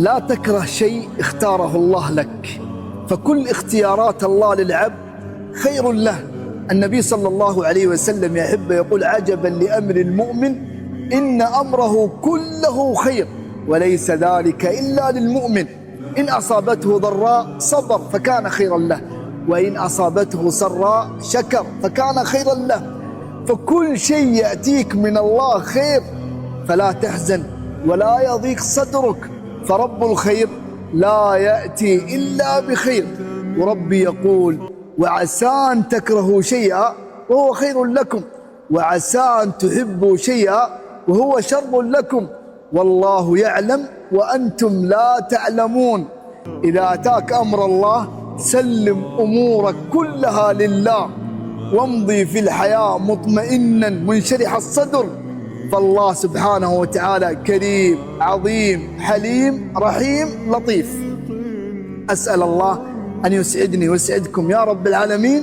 لا تكره شيء اختاره الله لك، فكل اختيارات الله للعبد خير له. النبي صلى الله عليه وسلم يحب يقول: عجبا لأمر المؤمن إن أمره كله خير وليس ذلك إلا للمؤمن، إن أصابته ضراء صبر فكان خيرا له، وإن أصابته سراء شكر فكان خيرا له. فكل شيء يأتيك من الله خير، فلا تحزن ولا يضيق صدرك، فرب الخير لا يأتي إلا بخير. وربي يقول: وعسى أن تكرهوا شيئا وهو خير لكم، وعسى أن تحبوا شيئا وهو شر لكم، والله يعلم وأنتم لا تعلمون. إذا أتاك أمر الله سلم أمورك كلها لله، وامضي في الحياة مطمئنا منشرح الصدر، فالله سبحانه وتعالى كريم عظيم حليم رحيم لطيف. أسأل الله أن يسعدني ويسعدكم يا رب العالمين.